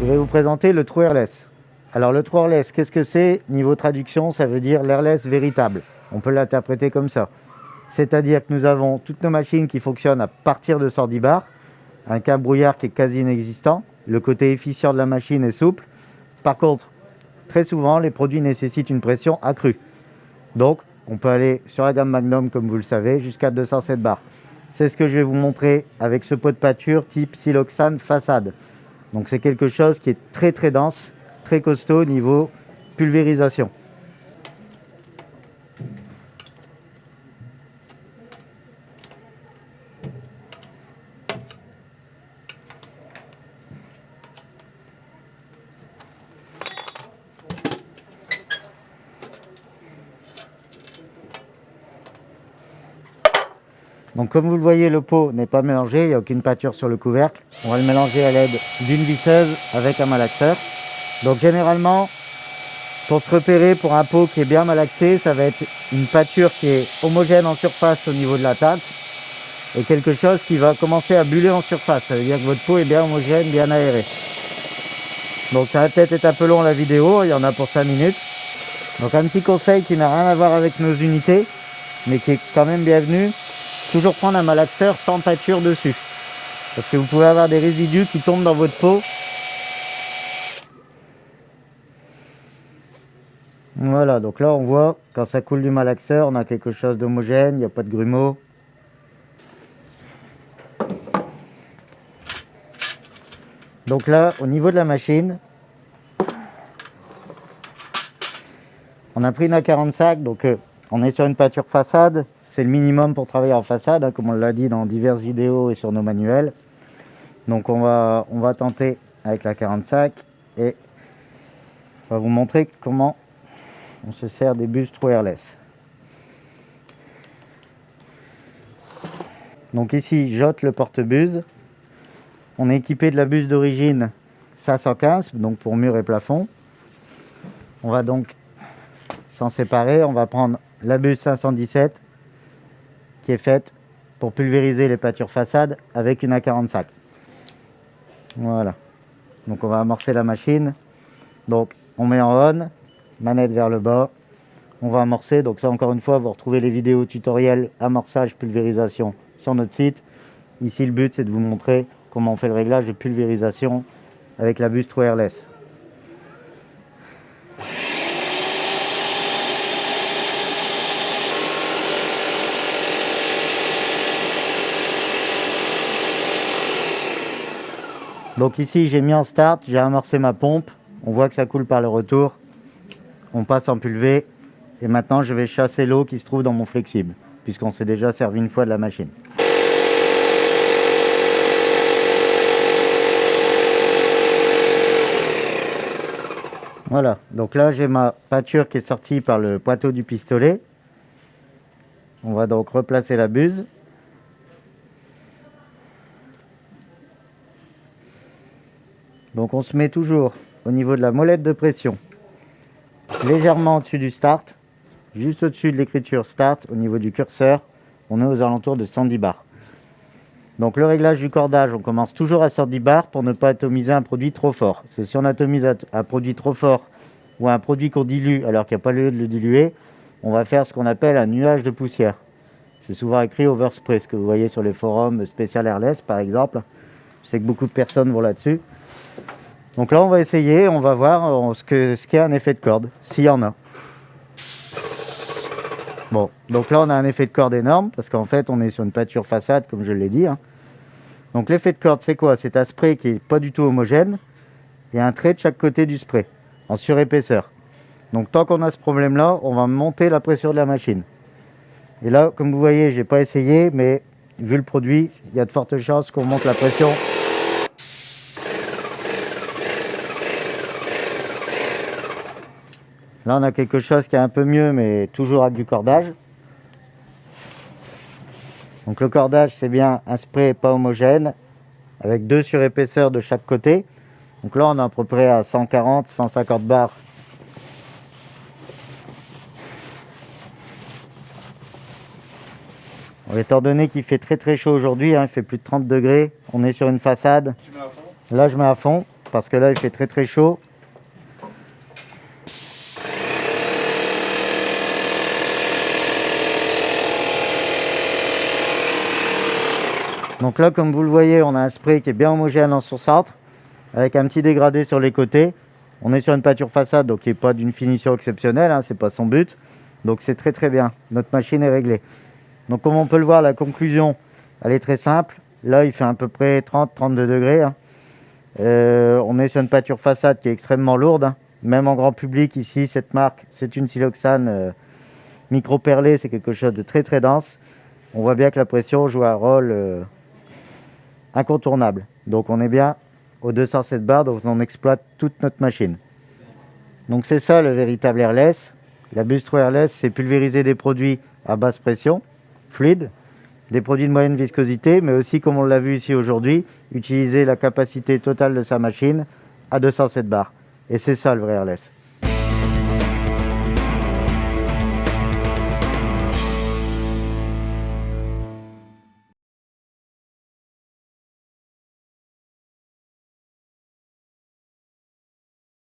vais vous présenter le trou airless. Alors le trou airless, qu'est-ce que c'est? Niveau traduction, ça veut dire l'airless véritable. On peut l'interpréter comme ça. C'est-à-dire que nous avons toutes nos machines qui fonctionnent à partir de sortie bar, un câble brouillard qui est quasi inexistant. Le côté efficient de la machine est souple. Par contre, très souvent, les produits nécessitent une pression accrue. Donc, on peut aller sur la gamme Magnum, comme vous le savez, jusqu'à 207 bars. C'est ce que je vais vous montrer avec ce pot de pâture type siloxane façade. Donc, c'est quelque chose qui est très très dense, très costaud niveau pulvérisation. Donc comme vous le voyez, le pot n'est pas mélangé, il n'y a aucune pâture sur le couvercle. On va le mélanger à l'aide d'une visseuse avec un malaxeur. Donc généralement, pour se repérer pour un pot qui est bien malaxé, ça va être une pâture qui est homogène en surface au niveau de la teinte et quelque chose qui va commencer à buller en surface. Ça veut dire que votre pot est bien homogène, bien aéré. Donc ça va peut-être être un peu long la vidéo, il y en a pour 5 minutes. Donc un petit conseil qui n'a rien à voir avec nos unités, mais qui est quand même bienvenu. Toujours prendre un malaxeur sans pâture dessus, parce que vous pouvez avoir des résidus qui tombent dans votre pot. Voilà, donc là on voit quand ça coule du malaxeur, on a quelque chose d'homogène, il n'y a pas de grumeaux. Donc là, au niveau de la machine, on a pris une A45, donc on est sur une pâture façade. C'est le minimum pour travailler en façade, hein, comme on l'a dit dans diverses vidéos et sur nos manuels. Donc on va tenter avec la 45 et on va vous montrer comment on se sert des buses trou airless. Donc ici, j'ôte le porte-buse. On est équipé de la buse d'origine 515, donc pour mur et plafond. On va donc s'en séparer. On va prendre la buse 517 qui est faite pour pulvériser les pâtures façades avec une A45. Voilà. Donc on va amorcer la machine. Donc on met en on, manette vers le bas. On va amorcer. Donc ça, encore une fois, vous retrouvez les vidéos tutoriels amorçage, pulvérisation sur notre site. Ici, le but, c'est de vous montrer comment on fait le réglage de pulvérisation avec la buse trou airless. Donc ici, j'ai mis en start, j'ai amorcé ma pompe. On voit que ça coule par le retour. On passe en pulvé. Et maintenant, je vais chasser l'eau qui se trouve dans mon flexible, puisqu'on s'est déjà servi une fois de la machine. Voilà, donc là, j'ai ma pâture qui est sortie par le poiteau du pistolet. On va donc replacer la buse. Donc on se met toujours au niveau de la molette de pression, légèrement au-dessus du start, juste au-dessus de l'écriture start, au niveau du curseur, on est aux alentours de 110 bars. Donc le réglage du cordage, on commence toujours à 110 bars pour ne pas atomiser un produit trop fort. Parce que si on atomise un produit trop fort ou un produit qu'on dilue alors qu'il n'y a pas lieu de le diluer, on va faire ce qu'on appelle un nuage de poussière. C'est souvent écrit overspray, ce que vous voyez sur les forums spécial airless par exemple. Je sais que beaucoup de personnes vont là-dessus. Donc là, on va essayer, on va voir ce qu'est un effet de corde, s'il y en a. Bon, donc là, on a un effet de corde énorme, parce qu'en fait, on est sur une pâture façade, comme je l'ai dit. Hein. Donc l'effet de corde, c'est quoi? C'est un spray qui n'est pas du tout homogène, et un trait de chaque côté du spray, en surépaisseur. Donc tant qu'on a ce problème-là, on va monter la pression de la machine. Et là, comme vous voyez, je n'ai pas essayé, mais vu le produit, il y a de fortes chances qu'on monte la pression. Là, on a quelque chose qui est un peu mieux, mais toujours avec du cordage. Donc le cordage, c'est bien un spray pas homogène, avec 2 surépaisseurs de chaque côté. Donc là, on est à peu près à 140, 150 bars. Étant donné qu'il fait très très chaud aujourd'hui, hein, il fait plus de 30 degrés, on est sur une façade. Tu mets à fond? Là, je mets à fond. parce que là, il fait très très chaud. Donc là, comme vous le voyez, on a un spray qui est bien homogène en son centre, avec un petit dégradé sur les côtés. On est sur une peinture façade, donc qui n'est pas d'une finition exceptionnelle, hein, c'est pas son but. Donc c'est très très bien, notre machine est réglée. Donc comme on peut le voir, la conclusion, elle est très simple. Là, il fait à peu près 30-32 degrés. Hein. On est sur une peinture façade qui est extrêmement lourde. Hein. Même en grand public, ici, cette marque, c'est une siloxane micro-perlée, c'est quelque chose de très très dense. On voit bien que la pression joue un rôle incontournable. Donc on est bien au 207 bars, donc on exploite toute notre machine. Donc c'est ça le véritable airless. La Bustro airless, c'est pulvériser des produits à basse pression, fluides, des produits de moyenne viscosité, mais aussi, comme on l'a vu ici aujourd'hui, utiliser la capacité totale de sa machine à 207 bars. Et c'est ça le vrai airless.